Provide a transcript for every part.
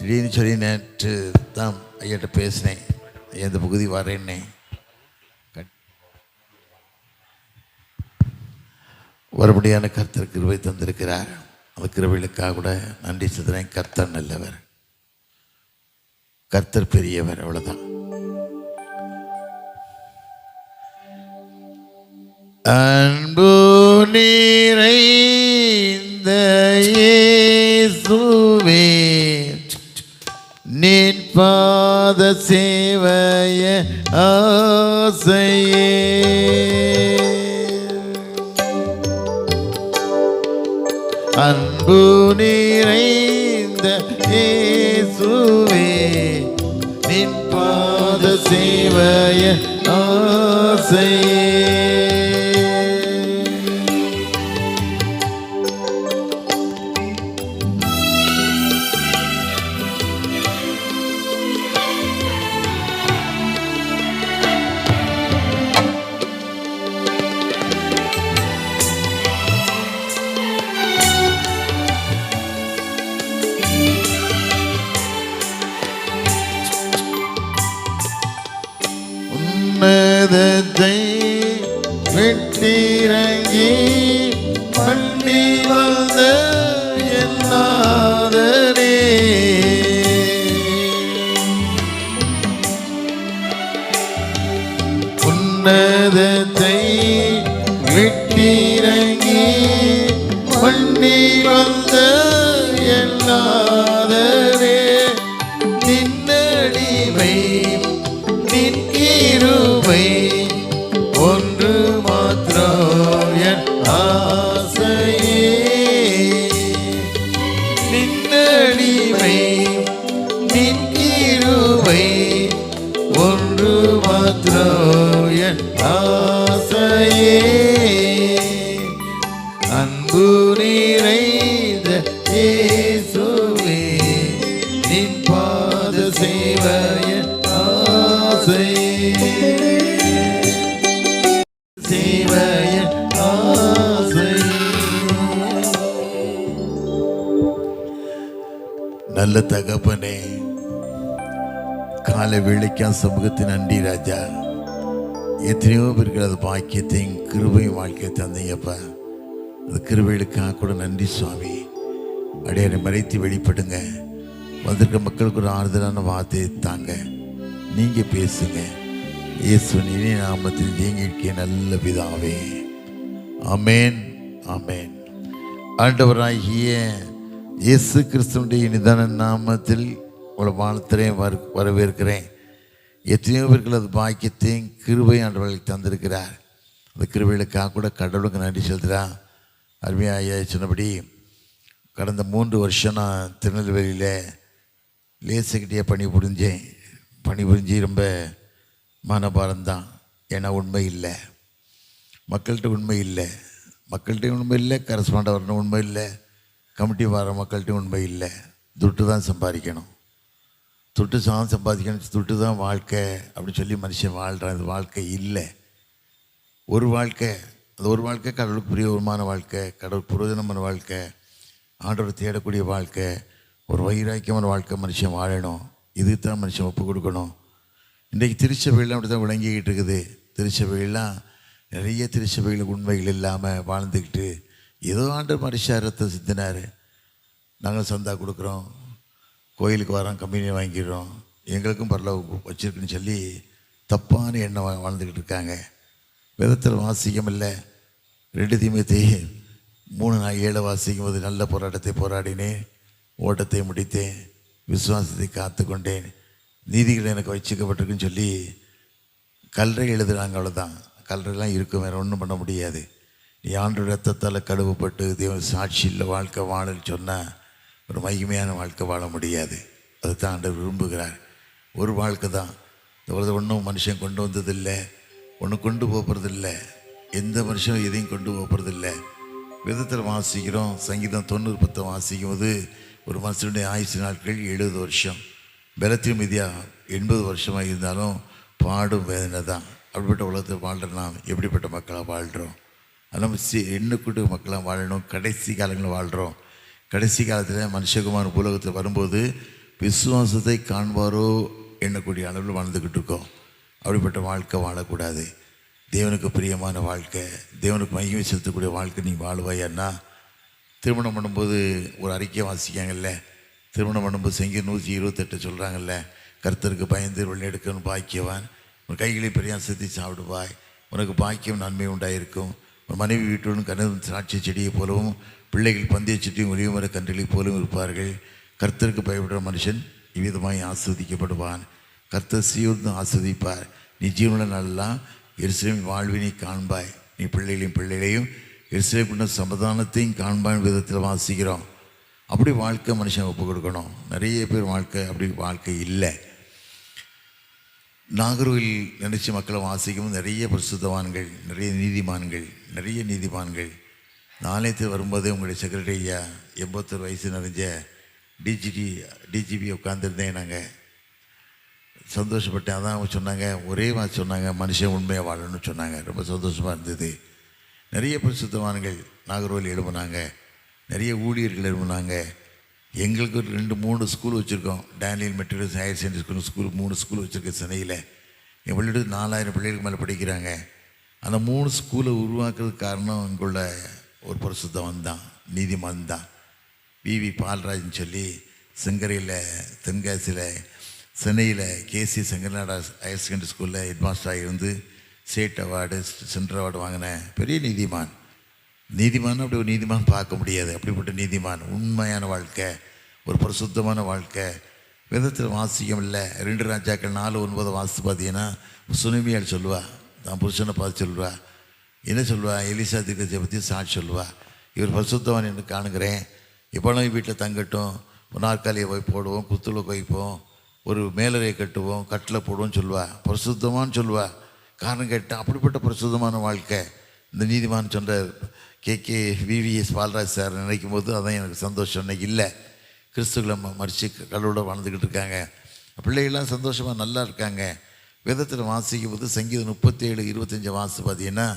திடீர்னு சொல்லி நேற்று தான் ஐயாட்ட பேசினேன், ஐயா இந்த பகுதி வரேன்னே. ஒருபடியான கர்த்தர் கிருபை தந்திருக்கிறார். அந்த கிருபைகளுக்காக கூட நன்றி சொல்கிறேன். கர்த்தர் நல்லவர், கர்த்தர் பெரியவர், அவ்வளோதான். அன்பு நிறைந்த இயேசுவே, நின் பாத சேவைய ஆசையே, அன்பு நிறைந்த இயேசுவே, நின் பாத சேவைய ஆசையே. உன்னதத்தை விட்டிறங்கி பண்ணி வந்த எல்லாதரே, உன்னதத்தை விட்டிறங்கி பண்ணி வந்த எல்லாதரே, நின்னடிமை நின் கிருபை ஒன்று மாத்திரம் என் ஆசையே, நின்னடிமை நின் கிருபை ஒன்று மாத்திரம் என் ஆசையே, அன்பு நிறைந்த இயேசுவே, நின் பாத சேவைய சேவைய ஆசை. நல்ல தகப்பனே, காலை வேளைக்கா சமூகத்தின் நன்றி ராஜா. எத்தனையோ பேருக்கு அது பாக்கியத்தையும் கிருபையும் வாழ்க்கையை தந்தீங்கப்பா. அது கிருபைகளுக்காக கூட நன்றி சுவாமி. அடையாளை மறைத்து வெளிப்படுங்க. வந்திருக்க மக்களுக்கு ஒரு ஆறுதலான வார்த்தையை தாங்க. நீங்கள் பேசுங்க. இயேசுவின் இனிய நாமத்தில் நீங்கியிருக்கிய நல்ல பிதாவே, ஆமேன் ஆமேன். ஆண்டவராகிய இயேசு கிறிஸ்துவினுடைய நிதான நாமத்தில் உங்களை வாழ்த்துறேன், வரவேற்கிறேன். எத்தனையோ பேர்கள் அது பாக்கியத்தையும் கிருபை ஆண்டவர்களுக்கு தந்திருக்கிறார். அந்த கிருபைகளுக்காக கூட கடவுளுக்கு நன்றி செலுத்துகிறான். அருமையாக ஐயா சொன்னபடி கடந்த 3 வருஷம் நான் திருநெல்வேலியில் லேசகிட்டியாக பணிபுரிஞ்சு ரொம்ப மனபாரம்தான். ஏன்னா உண்மை இல்லை, மக்கள்கிட்ட உண்மை இல்லை, கரஸ்பாண்டாக வரணும் உண்மை இல்லை, கமிட்டி வர மக்கள்கிட்ட உண்மை இல்லை. துட்டு தான் சம்பாதிக்கணும், துட்டு தான் வாழ்க்கை அப்படின்னு சொல்லி மனுஷன் வாழ்கிறான். அது வாழ்க்கை இல்லை. ஒரு வாழ்க்கை, அது ஒரு வாழ்க்கை கடவுளுக்கு பிரியமான வாழ்க்கை, கடவுள் புரோஜனமான வாழ்க்கை, ஆண்டவர் தேடக்கூடிய வாழ்க்கை, ஒரு வைராக்கியமான வாழ்க்கை மனுஷன் வாழணும். இதுக்கு தான் மனுஷன் ஒப்பு கொடுக்கணும். இன்றைக்கி திருச்சபையெல்லாம் அப்படி தான் விளங்கிக்கிட்டு இருக்குது. திருச்சபையெல்லாம் நிறைய திருச்சபைகளுக்கு உண்மைகள் இல்லாமல் வாழ்ந்துக்கிட்டு ஏதோ ஆண்டவர் மனுஷன் ரத்தம் சிந்தினார், நாங்கள் சந்தா கொடுக்குறோம், கோயிலுக்கு வரோம், கம்பெனியை வாங்கிடுறோம், எங்களுக்கும் பரலோகம் வச்சுருக்குன்னு சொல்லி தப்பான எண்ணம் வாழ்ந்துக்கிட்டு இருக்காங்க. வேதத்தில் வாசிக்கம் இல்லை. 2 தீமோத்தேயு 3:7 வாசிக்கும் போது, நல்ல போராட்டத்தை போராடினேன், ஓட்டத்தை முடித்தேன், விசுவாசத்தை காத்து கொண்டேன், நீதிகள் எனக்கு வச்சுக்கப்பட்டிருக்குன்னு சொல்லி கல்லறை எழுதுகிறாங்க. அவ்வளோதான். கல்லறைலாம் இருக்கும், வேறு ஒன்றும் பண்ண முடியாது. நீ ஆண்டவர் ரத்தத்தால் கழுவப்பட்டு தேவன் சாட்சியில் வாழ்க்கை வாழன்னு சொன்னால் ஒரு மகிமையான வாழ்க்கை வாழ முடியாது. அதுதான் ஆண்டவர் விரும்புகிறார். ஒரு வாழ்க்கை தான். இந்த உலகத்தை ஒன்றும் மனுஷன் கொண்டு வந்ததில்லை, ஒன்றும் கொண்டு போகிறதில்லை, எந்த மனுஷனும் எதையும் கொண்டு போகிறதில்லை. விதத்தில் வாசிக்கிறோம். சங்கீதம் 90:10 வாசிக்கும் போது, ஒரு மனுஷனுடைய ஆயுசு நாட்கள் 70 வருஷம், பலத்தையும் மீதியாக 80 வருஷமாக இருந்தாலும் பாடும் வேதனை தான். அப்படிப்பட்ட உலகத்தை வாழ்கிற நாம் எப்படிப்பட்ட மக்களாக வாழ்கிறோம்? நம்ம எண்ணுக்கூட்டு மக்களாக வாழணும். கடைசி காலங்களில் வாழ்கிறோம். கடைசி காலத்தில் மனுஷகுமார் உலகத்தில் வரும்போது விசுவாசத்தை காண்பாரோ எண்ணக்கூடிய அளவில் வாழ்ந்துக்கிட்டு இருக்கோம். அப்படிப்பட்ட வாழ்க்கை வாழக்கூடாது. தேவனுக்கு பிரியமான வாழ்க்கை, தேவனுக்கு மகிமை செலுத்தக்கூடிய வாழ்க்கை நீ வாழ்வாயன்னா, திருமணம் பண்ணும்போது ஒரு அறிக்கை வாசிக்காங்கல்ல, திருமணம் பண்ணும்போது சங்கீதம் 128 சொல்கிறாங்கல்ல, கர்த்தருக்கு பயந்து வெள்ளெடுக்கணும் பாக்கியவான், உன் கைகளை பிரயாசத்தை சாப்பிடுவாய், உனக்கு பாக்கியம் நன்மை உண்டாயிருக்கும், உன் மனைவி வீட்டுடன் கனவு திராட்சை செடியை போலவும் பிள்ளைகள் பந்தய செடியும் ஒளிவுமர கன்றுகளைப் போலவும் இருப்பார்கள். கர்த்தருக்கு பயப்படுற மனுஷன் இவ்விதமாய் ஆஸ்வதிக்கப்படுவான். கர்த்தர் சீயோன் ஆஸ்வதிப்பார். நீ ஜீவன நாளெல்லாம் எருசலேமின் வாழ்வினை காண்பாய், நீ பிள்ளைகளையும் எருசலேமின் சமாதானத்தையும் காண்பாய் விதத்தில் வாசிக்கிறோம். அப்படி வாழ்க்கை மனுஷன் ஒப்பு கொடுக்கணும். நிறைய பேர் வாழ்க்கை இல்லை. நாகர்கோவில் நினைச்ச மக்களை வாசிக்கும் நிறைய பரிசுத்தவான்கள், நிறைய நீதிமான்கள். நாளையத்தில் வரும்போதே உங்களுடைய செக்ரட்டரி ஐயா 81 வயசு நிறைஞ்ச டிஜிபி உட்காந்துருந்தேன். நாங்கள் சந்தோஷப்பட்டேன். அதான் அவங்க சொன்னாங்க, ஒரே மாதிரி சொன்னாங்க, மனுஷன் உண்மையாக வாழணும்னு சொன்னாங்க. ரொம்ப சந்தோஷமாக இருந்தது. நிறைய பரிசுத்தவான்கள் நாகர்கோவில் எழுப்புனாங்க, நிறைய ஊழியர்கள் எழுப்புனாங்க. எங்களுக்கு ஒரு 2-3 ஸ்கூல் வச்சுருக்கோம். Daniel matricular higher secondary school 3 school வச்சுருக்கேன் சென்னையில். என் பிள்ளைகள் 4000 பிள்ளைகளுக்கு மேலே படிக்கிறாங்க. அந்த 3 ஸ்கூலை உருவாக்குறதுக்கு காரணம் இங்குள்ள ஒரு பரிசுத்தவன் தான், நீதிமான் தான். விவி பால்ராஜ்னு சொல்லி செங்கரையில் தென்காசியில் சென்னையில் கேசி செங்கநாடா ஹையர் செகண்டரி ஸ்கூலில் ஹெட்மாஸ்டராக இருந்து ஸ்டேட் அவார்டு சென்ட்ரல் அவார்டு வாங்கின பெரிய நீதிமான். அப்படி ஒரு நீதிமான் பார்க்க முடியாது. அப்படிப்பட்ட நீதிமான், உண்மையான வாழ்க்கை, ஒரு பரிசுத்தமான வாழ்க்கை. வேதத்தில் வாசிக்கம் இல்லை. 2 ராஜாக்கள் 4:9 வாசித்து பார்த்தீங்கன்னா சுனிமியால் சொல்லுவா, தான் புருஷனை பார்த்து சொல்லுவா, என்ன சொல்லுவா, எலிசா தீர்க்கதரிசியை பற்றி சாட்சி சொல்லுவா, இவர் பரிசுத்தவான் என்று காணுகிறேன், இப்போலாம் வீட்டில் தங்கட்டும், நாற்காலியை போய் போடுவோம், குத்துல வைப்போம், ஒரு மேலறையை கட்டுவோம், கட்டில் போடுவோம் சொல்லுவா, பரிசுத்தமானு சொல்லுவா. காரணம் கேட்டால் அப்படிப்பட்ட பரிசுத்தமான வாழ்க்கை இந்த நீதிமான் சொன்ன VVS பால்ராஜ் சார் நினைக்கும் போது அதான் எனக்கு சந்தோஷம். இன்னைக்கு இல்லை, கிறிஸ்துக்களை மறித்து கடவுளோட வாழ்ந்துக்கிட்டு இருக்காங்க. பிள்ளைகள்லாம் சந்தோஷமாக நல்லா இருக்காங்க. வேதத்தில் வாசிக்கும் போது சங்கீதம் 37:25 வாசி பார்த்தீங்கன்னா,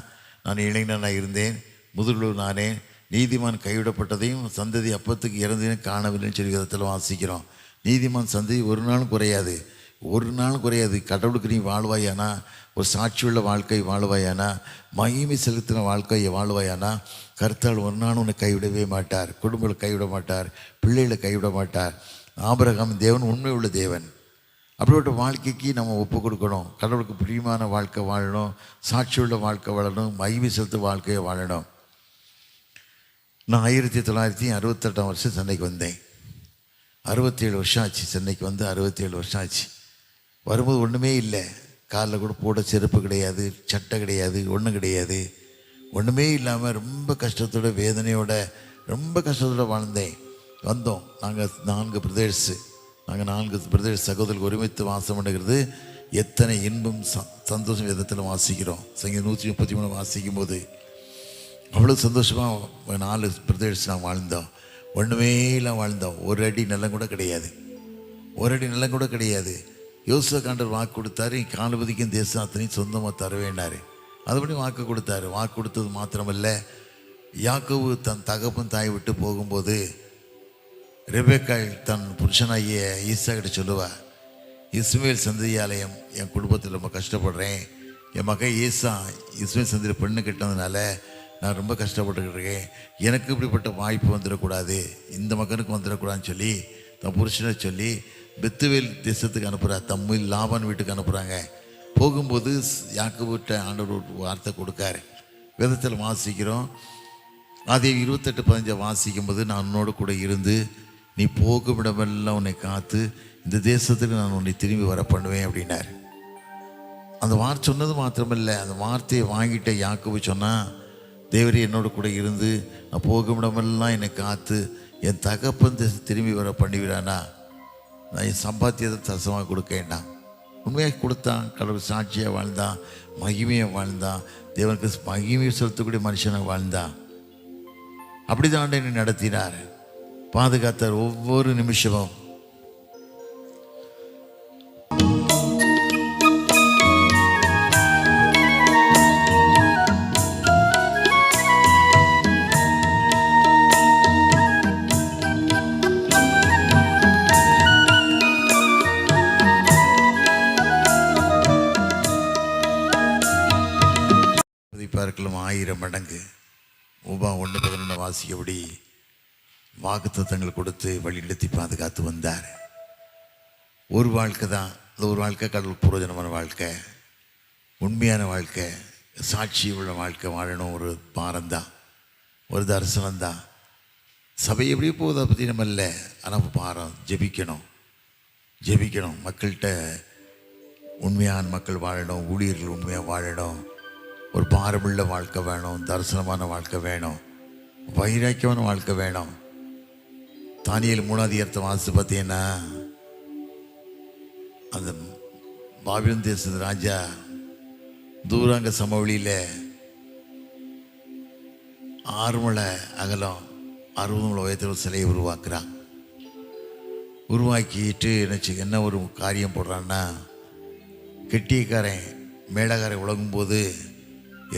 நான் இளைஞனாக இருந்தேன், முதுகுலூர் நானே, நீதிமான் கைவிடப்பட்டதையும் சந்ததி அப்பத்துக்கு இறந்ததையும் காணவில்லைன்னு சொல்லி விதத்தில் வாசிக்கிறோம். நீதிமான் சந்ததி ஒரு நாளும் குறையாது. கடவுளுக்கு நீ வாழ்வாயானா, ஒரு சாட்சியுள்ள வாழ்க்கை வாழ்வாயானா, மகிமை செலுத்தின வாழ்க்கையை வாழ்வாயானா, கர்த்தர் ஒரு நாள் உன்னை கைவிடவே மாட்டார், குடும்பங்களை கைவிட மாட்டார், பிள்ளைகளை கைவிட மாட்டார். ஆபிரகாம் தேவன் உண்மை உள்ள தேவன். அப்படிப்பட்ட வாழ்க்கைக்கு நம்ம ஒப்பு கொடுக்கணும். கடவுளுக்கு பிரியமான வாழ்க்கை வாழணும், சாட்சியுள்ள வாழ்க்கை வாழணும், மகிமை செலுத்த வாழ்க்கையை வாழணும். நான் 1968 வருஷம் சென்னைக்கு வந்தேன். 67 வருஷம் ஆச்சு. சென்னைக்கு வந்து 67 வருஷம் ஆச்சு. வரும்போது ஒன்றுமே இல்லை. காலில் கூட போட செருப்பு கிடையாது, சட்டை கிடையாது, ஒன்றும் கிடையாது. ஒன்றுமே இல்லாமல் ரொம்ப கஷ்டத்தோட வேதனையோட ரொம்ப கஷ்டத்தோடு வாழ்ந்தேன். வந்தோம். நாங்கள் 4 பிரதர்ஸ் சகோதரர்கள் ஒருமித்து வாசம் பண்ணுகிறது எத்தனை இன்பம் சந்தோஷம் விதத்தில் வாசிக்கிறோம். சங்கீதம் 133 வாசிக்கும் போது அவ்வளோ சந்தோஷமாக 4 பிரதர்ஸ் நாங்கள் வாழ்ந்தோம். ஒன்றுமே இல்லை வாழ்ந்தோம். ஒரு அடி நிலம் கூட கிடையாது. யோசுவா காண்டர் வாக்கு கொடுத்தாரு, காணுபதிக்கும் தேசம் அத்தனையும் சொந்தமாக தருவேன்னாரு. அதுபடி வாக்கு கொடுத்தாரு. வாக்கு கொடுத்தது மாத்திரமல்ல, யாக்கோபு தன் தகப்பன் தாய் விட்டு போகும்போது ரெபேக்காள் தன் புருஷனாகிய ஈசாக்கிட்ட சொல்லுவா, இஸ்மேல் சந்ததியாலயம் என் குடும்பத்தில் ரொம்ப கஷ்டப்படுறேன், என் மகன் ஈசா இஸ்மேல் சந்ததியில் பெண்ணு கட்டினதுனால நான் ரொம்ப கஷ்டப்பட்டுக்கிட்டு இருக்கேன், எனக்கு இப்படிப்பட்ட வாய்ப்பு வந்துடக்கூடாது, இந்த மகனுக்கு வந்துடக்கூடாதுன்னு சொல்லி தன் புருஷனை சொல்லி பெத்துவேல் தேசத்துக்கு அனுப்புகிறார். தம்மில் லாபான் வீட்டுக்கு அனுப்புகிறாங்க. போகும்போது யாக்கோபுட்ட ஆண்டவர் ஒரு வார்த்தை கொடுக்காரு. வேதத்தில் வாசிக்கிறோம். அதே 28:15 வாசிக்கும் போது, நான் உன்னோடு கூட இருந்து நீ போகும் இடமெல்லாம் உன்னை காத்து இந்த தேசத்துக்கு நான் உன்னை திரும்பி வர பண்ணுவேன் அப்படின்னார். அந்த வார்த்தை சொன்னது மாத்திரமில்லை, அந்த வார்த்தையை வாங்கிட்ட யாக்கோபு சொன்னால், தேவரே என்னோட கூட இருந்து நான் போகும் இடமெல்லாம் என்னை காத்து என் தகப்பன் திரும்பி வர பண்ணிவிடானா, நான் என் சம்பாத்தியத்தை தசமாக கொடுக்க வேண்டாம். உண்மையாக கொடுத்தான். கடவுள் சாட்சியாக வாழ்ந்தான், மகிமையாக வாழ்ந்தான், தேவனுக்கு மகிமையை செலுத்தக்கூடிய மனுஷனாக வாழ்ந்தான். அப்படிதான் என்னை நடத்தினார், பாதுகாத்தார் ஒவ்வொரு நிமிஷமும். பார்க்கலாம் 1000 மடங்கு. உபா 1:11 வாசிக்கபடி வாக்குத்தத்தங்கள் கொடுத்து வழிநடத்தி பாதுகாத்து வந்தார். ஒரு வாழ்க்கை தான், அது ஒரு வாழ்க்கை கடவுள் புரோஜனமான வாழ்க்கை, உண்மையான வாழ்க்கை, சாட்சி உள்ள வாழ்க்கை வாழணும். ஒரு பாரம்தான், ஒரு தரிசனம் தான். சபை எப்படி போகுதை பற்றி நம்ம இல்லை, ஆனால் பாரம். ஜெபிக்கணும். மக்கள்கிட்ட உண்மையான மக்கள் வாழணும், ஊழியர்கள் உண்மையாக வாழணும். ஒரு பாரமுள்ள வாழ்க்கை வேணும், தரிசனமான வாழ்க்கை வேணும், வைராக்கியமான வாழ்க்கை வேணும். தானியேல் 3 வாசித்து பார்த்தீங்கன்னா, அந்த பாபிலோன் தேசத்து ராஜா தூராங்க சமவெளியில் 6 முழ அகலம் 60 முழ உயரத்தில் ஒரு சிலையை உருவாக்கிட்டு என்ன ஒரு காரியம் போடுறான்னா, கெட்டியக்காரன் மேலக்காரன் உலகும்போது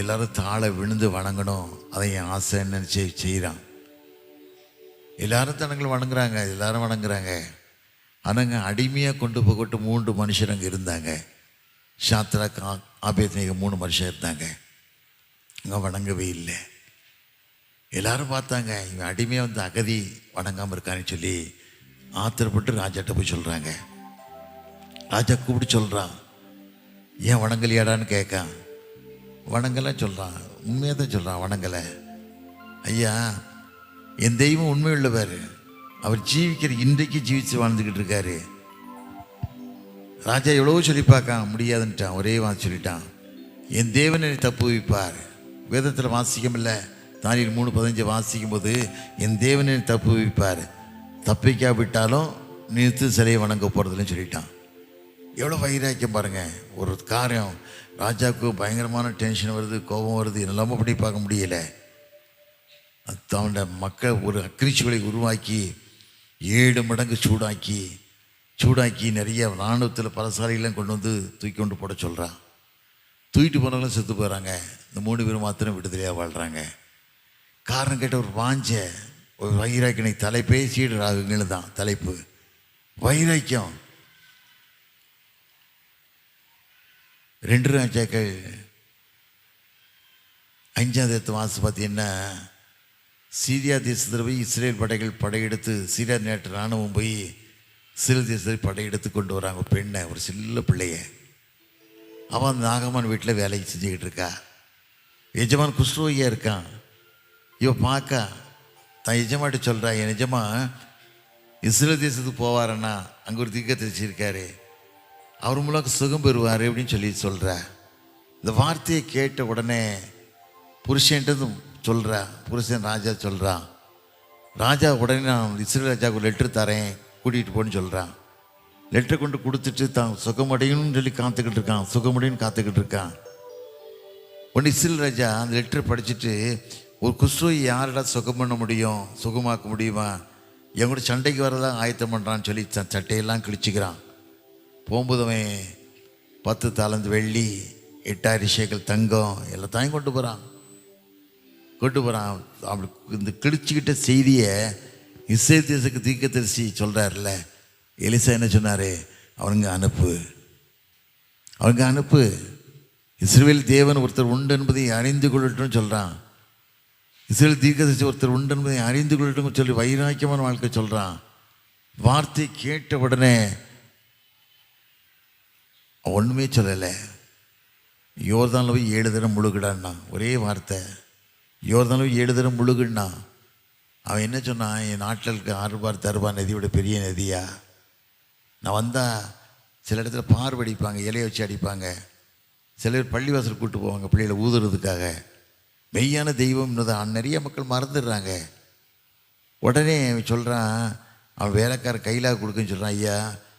எல்லாரும் தாழ விழுந்து வணங்கணும், அதை என் ஆசைன்னு நினச்சி செய்கிறான். எல்லாரும் தனங்கள் வணங்குறாங்க. ஆனாங்க அடிமையாக கொண்டு போகட்டு 3 மனுஷர் அங்கே இருந்தாங்க. சாத்ராக், ஆபேத்நேகோ 3 மனுஷன் இருந்தாங்க. அங்கே வணங்கவே இல்லை. எல்லாரும் பார்த்தாங்க, இவன் அடிமையாக வந்து அகதி வணங்காமல் இருக்கான்னு சொல்லி ஆத்திரப்பட்டு ராஜாட்ட போய் சொல்கிறாங்க. ராஜா கூப்பிட்டு சொல்கிறான், ஏன் வணங்கலையாடான்னு கேட்கான். வணங்கலாம் சொல்கிறான், உண்மையாக தான் சொல்கிறான், வணங்கலை. ஐயா, என் தெய்வம் உண்மை உள்ளவர், அவர் ஜீவிக்கிற இன்றைக்கு ஜீவித்து வாழ்ந்துக்கிட்டு இருக்காரு. ராஜா எவ்வளவோ சொல்லி பார்க்கான், முடியாதுன்ட்டான். ஒரே வார்த்தை சொல்லிட்டான், என் தேவனை தப்பு வைப்பார். வேதத்தில் வாசிக்கமில்லை, தானியேல் 3:15 வாசிக்கும் போது என் தேவனை தப்பு வைப்பார், தப்பிக்காவிட்டாலும் நிறுத்து சிலையை வணங்க போகிறதுலன்னு சொல்லிட்டான். எவ்வளோ வைராக்கியம் பாருங்கள். ஒரு காரியம் ராஜாவுக்கு பயங்கரமான டென்ஷன் வருது, கோபம் வருது, எல்லாமே அப்படி பார்க்க முடியலை. அவனோட மக்கள் ஒரு அக்கிரிச்சுகளை உருவாக்கி 7 மடங்கு சூடாக்கி நிறைய இராணுவத்தில் பலசாலைகள்லாம் கொண்டு வந்து தூக்கி கொண்டு போட சொல்கிறான். தூக்கிட்டு போனவங்களும் செத்து போகிறாங்க. இந்த 3 பேர் மாத்திரம் விடுதலையாக வாழ்கிறாங்க. காரணம் கேட்ட ஒரு வாஞ்ச, ஒரு வைராக்கியனை தலைப்பே சீடராகுங்கன்னு தான் தலைப்பு. வைராக்கியம். 2 ராஜாக்கள் 5 வாசி பார்த்தீங்கன்னா, சீரியா தேசத்தில் போய் இஸ்ரேல் படைகள் படையெடுத்து, சீரியா நாட்டு இராணுவம் போய் இஸ்ரேல் தேசத்தில் படையெடுத்து கொண்டு வராங்க. பெண்ணை, ஒரு சில்ல பிள்ளைய. அவன் அந்த நாகமான் வீட்டில் வேலைக்கு செஞ்சுக்கிட்டு இருக்கா. எஜமான் குஷ்ரோகியாக இருக்கான். இவன் பார்க்க தான் எஜமாட்ட சொல்கிறா, என் எஜமா இஸ்ரேல் தேசத்துக்கு போவாரன்னா அங்கே ஒரு தீர்க்கதரிசி இருக்காரு, அவர் மூலம் சுகம் பெறுவார் அப்படின்னு சொல்கிறா. இந்த வார்த்தையை கேட்ட உடனே புருஷன்ட்டதும் சொல்கிறா. புருஷன் ராஜா சொல்கிறான். ராஜா உடனே நான் இஸ்ரேல் ராஜாவுக்கு ஒரு லெட்ரு தரேன், கூட்டிகிட்டு போன்னு சொல்கிறான். லெட்டரை கொண்டு கொடுத்துட்டு தான் சுகமடையணும்னு சொல்லி காத்துக்கிட்டு இருக்கான். உடனே இஸ்ரேல் ராஜா அந்த லெட்டரை படிச்சுட்டு, ஒரு குஷ்ரோயை யாரிடா சுகம் பண்ண முடியும், சுகமாக்க முடியுமா, என் கூட சண்டைக்கு வரதான் ஆயத்தம் பண்ணுறான்னு சொல்லி சட்டையெல்லாம் கிழிச்சிக்கிறான். போகும்போது அவன் 10 தாலந்து வெள்ளி, 8000 சேக்கல் தங்கம் எல்லாத்தையும் கொண்டு போகிறான். அப்படி இந்த கிழிச்சிக்கிட்ட செய்தியை இஸ்ரேல் தேசத்துக்கு தீர்க்கதரிசி சொல்கிறார்ல, எலிசா என்ன சொன்னார், அவனுங்க அனுப்பு, இஸ்ரவேல் தேவன் ஒருத்தர் உண்டு என்பதை அறிந்து கொள்ளட்டும்னு சொல்கிறான். இஸ்ரேல் தீர்க்கதரிசி ஒருத்தர் உண்டு என்பதை அறிந்து கொள்ளட்டும் சொல்லி வைராக்கியமான வாழ்க்கை சொல்கிறான். வார்த்தை கேட்ட உடனே ஒன்றுமே சொல்லலை. யோர்தானில் போய் 7 தரம் முழுகுடான்னா, ஒரே வார்த்தை, யோர்தானில் போய் 7 தரம் முழுகுன்னா. அவன் என்ன சொன்னான், என் நாட்டில் இருக்க ஆறுபார் தருபார் நதியோட பெரிய நதியா, நான் வந்தால் சில இடத்துல பார்வை அடிப்பாங்க, இலையை வச்சு அடிப்பாங்க, சில பேர் பள்ளிவாசல் கூப்பிட்டு போவாங்க பிள்ளைகளை ஊதுறதுக்காக. மெய்யான தெய்வம் நிறைய மக்கள் மறந்துடுறாங்க. உடனே அவன் சொல்கிறான், அவன் வேலைக்கார கையிலாக கொடுக்குன்னு சொல்கிறான். ஐயா,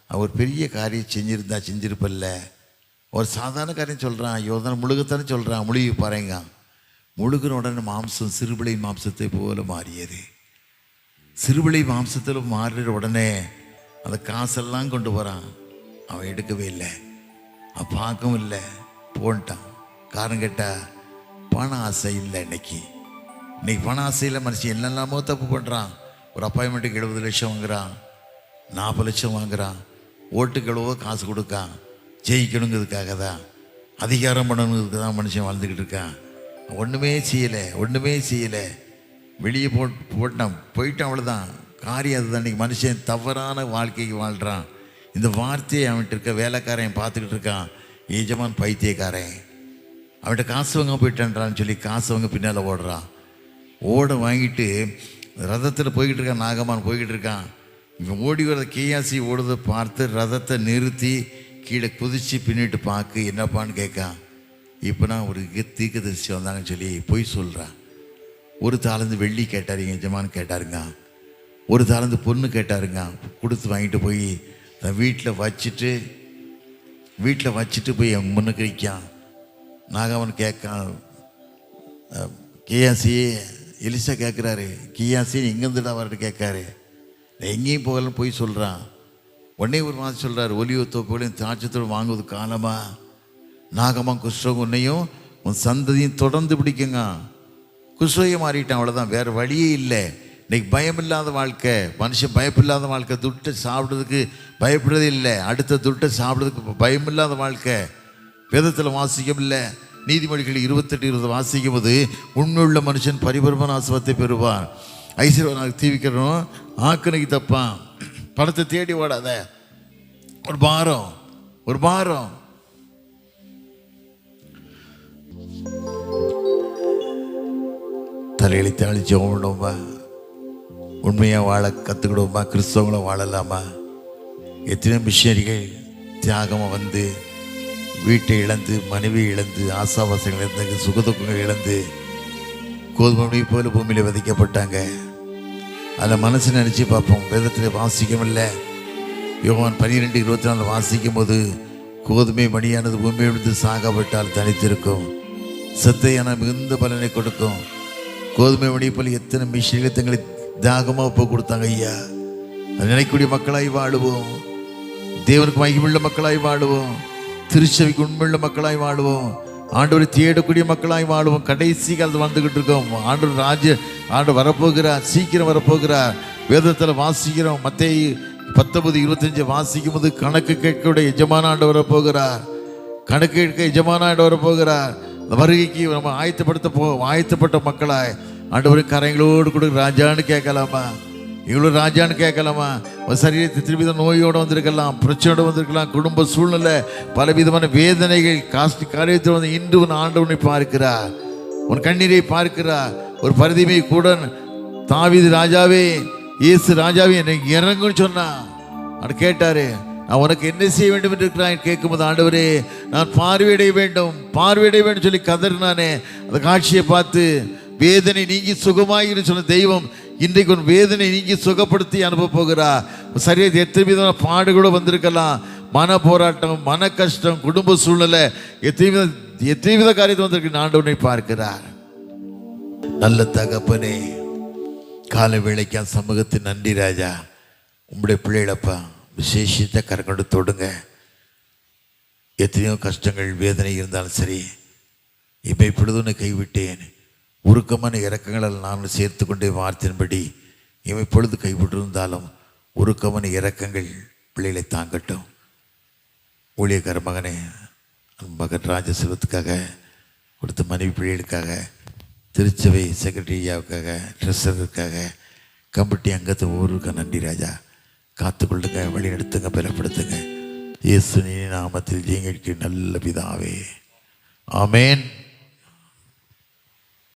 அவன் ஒரு பெரிய காரியம் செஞ்சிருப்பல்ல, ஒரு சாதாரண காரியம் சொல்கிறான். யோர்தான் முழுகத்தானே சொல்கிறான், முழுகி பாருங்க. முழுகிற உடனே மாம்சம் சிறுபிள்ளை மாம்சத்தை போல மாறியது. சிறுபிள்ளை மாம்சத்தில் மாறுற உடனே அந்த காசெல்லாம் கொண்டு வரான். அவன் எடுக்கவே இல்லை, அவன் பார்க்கவும் இல்லை, போன்ட்டான். காரணம் கேட்டால் பண ஆசை இல்லை. இன்னைக்கு பண ஆசையில் மனுஷன் என்னெல்லாமோ தப்பு பண்ணுறான். ஒரு அப்பாயின்மெண்ட்டுக்கு 70 லட்சம் வாங்குறான், 40 லட்சம் வாங்குறான், ஓட்டுக்கு எவ்வளவோ காசு கொடுக்கான். ஜெயிக்கணுங்கிறதுக்காக தான், அதிகாரம் பண்ணணுங்கிறதுக்கு தான் மனுஷன் வாழ்ந்துக்கிட்டு இருக்கான். ஒன்றுமே செய்யலை. வெளியே போயிட்டான் அவ்வளோதான். காரியம் அதுதான். இன்றைக்கி மனுஷன் தவறான வாழ்க்கைக்கு வாழ்கிறான். இந்த வார்த்தையை அவன்கிட்ட இருக்க வேலைக்காரன் பார்த்துக்கிட்டு இருக்கான். எஜமான் பைத்தியக்காரன், அவன்கிட்ட காசு வாங்க போயிட்டான்றான்னு சொல்லி காசு வாங்க பின்னால் ஓடுறான். வாங்கிட்டு ரதத்தில் போய்கிட்டு இருக்கான். நாகமான் போய்கிட்டு இருக்கான். இவன் ஓடி வர கேயாசி ஓடுறதை பார்த்து ரதத்தை நிறுத்தி கீழே குதித்து பின்னிட்டு பார்க்க என்னப்பான்னு கேட்கான். இப்போ நான் ஒரு தீர்க்கதரிசி வந்தாங்கன்னு சொல்லி பொய் சொல்கிறான். ஒரு தாளந்து வெள்ளி கேட்டார் எஜமான் கேட்டாருங்க. ஒரு தாளந்து பொண்ணு கேட்டாருங்க. கொடுத்து வாங்கிட்டு போய் தன் வீட்டில் வச்சுட்டு போய் அவன் முன்னுக்கு வைக்கான். நாகவன் கேட்கான். கேயாசி எலிசா கேட்குறாரு, கியாசி எங்கேருந்துடா வரட்டு கேட்காரு. எங்கேயும் போகலன்னு போய் சொல்கிறான். உடனே ஒரு மாதிரி சொல்கிறார், ஒலிவ தோப்புகளையும் திராட்சத்தோடு வாங்குவது காலமா? நாகமா குஷ்ரோகம் உன்னையும் உன் சந்ததியும் தொடர்ந்து பிடிக்குங்க. குஷ்ரோகம் மாறிட்டான், அவ்வளோதான், வேறு வழியே இல்லை. இன்றைக்கி பயமில்லாத வாழ்க்கை, மனுஷன் பயப்பில்லாத வாழ்க்கை. துட்டை சாப்பிட்றதுக்கு பயப்படுறதே இல்லை, அடுத்த துட்டை சாப்பிட்றதுக்கு பயமில்லாத வாழ்க்கை. வேதத்தில் வாசிக்கம் இல்லை. நீதிமொழிகள் 28:20 வாசிக்கும் போது, உண்மையுள்ள மனுஷன் பரிபூரண ஆசீர்வாதத்தை பெறுவான், ஐஸ்வர்யனாக தீவிக்கிறனும் ஆக்கணைக்கு தப்பான். பணத்தை தேடி ஓடாத. ஒரு பாரம் தலையெழுத்து அழிச்சோம்மா. உண்மையாக வாழ கற்றுக்கிடுவோமா? கிறிஸ்தவங்களை வாழலாமா? எத்தனை மிஷினரிகள் தியாகமாக வந்து வீட்டை இழந்து, மனைவி இழந்து, ஆசாவாசங்கள் இழந்து, சுகதுக்கங்கள் இழந்து, கோதுமை போல பூமியில் விதைக்கப்பட்டாங்க. அதில் மனசு நினச்சி பார்ப்போம். வேதத்தில் வாசிக்கும் இல்லை. யோவான் 12:24 வாசிக்கும் போது, கோதுமை மணியானது பூமியை விழுந்து சாகப்பட்டால் தனித்திருக்கும், சத்தையான மிகுந்த பலனை கொடுக்கும். கோதுமை மணி போல் எத்தனை மிஷினிகளை தங்களை தியாகமாக ஒப்பு கொடுத்தாங்க ஐயா. அது நினைக்கக்கூடிய மக்களாய் வாழுவோம். தேவனுக்கு மகிமுள்ள மக்களாய் வாழுவோம். திருச்சபைக்கு உண்மையுள்ள மக்களாய் வாழுவோம். ஆண்டவரை தேடக்கூடிய மக்களாய் வாழுவோம். கடைசி காலத்தில் வந்துக்கிட்டு இருக்கோம். ஆண்டவர் வரப்போகிறார், சீக்கிரம் வரப்போகிறார். வேதத்தில் வாசிக்கிறோம். மத்தேயு 19:25 வாசிக்கும் போது, கணக்கு கேட்கக்கூடிய எஜமான ஆண்டவர் வரப்போகிறார். கணக்கு கேட்க எஜமான ஆண்டவர் வரப்போகிறார். அந்த வருகைக்கு நம்ம ஆயத்தப்பட்ட மக்களாய் ஆண்டவரின் கரைங்களோடு கூட ராஜான்னு கேட்கலாமா? இவ்வளோ ராஜான்னு கேட்கலாமா? சரீரத்தை திருவித நோயோடு வந்திருக்கலாம், பிரச்சனையோடு வந்திருக்கலாம், குடும்ப சூழ்நிலை, பலவிதமான வேதனைகள், காரியத்தில் வந்து இன்று உன் ஆண்டவனை பார்க்கிறார், உன் கண்ணீரை பார்க்கிறார். ஒரு பரிதிமை கூட தாவீது ராஜாவே, இயேசு ராஜாவே என்னை இறங்குன்னு சொன்னான். அவர் கேட்டாரு, நான் உனக்கு என்ன செய்ய வேண்டும் என்று இருக்கிறான் கேட்கும்போது, ஆண்டவரே நான் பார்வையிட வேண்டும் சொல்லி கதறினானே. அந்த காட்சியை பார்த்து வேதனை நீங்கி சுகமாயிரு சொன்ன தெய்வம் இன்றைக்கு ஒரு வேதனை நீங்கி சுகப்படுத்தி அனுப்ப போகிறார். சரியாக எத்தனை விதமான பாடுகளும் வந்திருக்கலாம், மன போராட்டம், மன கஷ்டம், குடும்ப சூழ்நிலை, எத்தனை வித காரியத்தை வந்திருக்கு. ஆண்டவனை பார்க்கிறார். நல்ல தகப்பனே, கால வேளைக்கு சமூகத்தின் நன்றி ராஜா. உங்களுடைய பிள்ளைகளப்பா விசேஷத்தை கரங்கொண்டு தொடுங்க. எத்தனையோ கஷ்டங்கள், வேதனை இருந்தாலும் சரி, இப்போ இப்பொழுது கைவிட்டேன், உருக்கமான இறக்கங்களால் நான் சேர்த்து கொண்டே வார்த்தையின்படி இவன் இப்பொழுது கைவிட்டிருந்தாலும் உருக்கமான இறக்கங்கள் பிள்ளைகளை தாங்கட்டும். ஊழியக்கார மகனே, மகன் ராஜசெல்வத்துக்காக கொடுத்த மனைவி பிள்ளைகளுக்காக, திருச்சபை செக்ரட்டரியாவுக்காக, ட்ரெஸருக்காக, கமிட்டி அங்கத்தை ஒவ்வொருக்காக நன்றி ராஜா. காத்துக்கொள்ளுங்க, வழி நடத்துங்க, பலப்படுத்துங்க. இயேசு நாமத்தில் ஜெயங்களுக்கு நல்ல பிதாவே, ஆமேன்.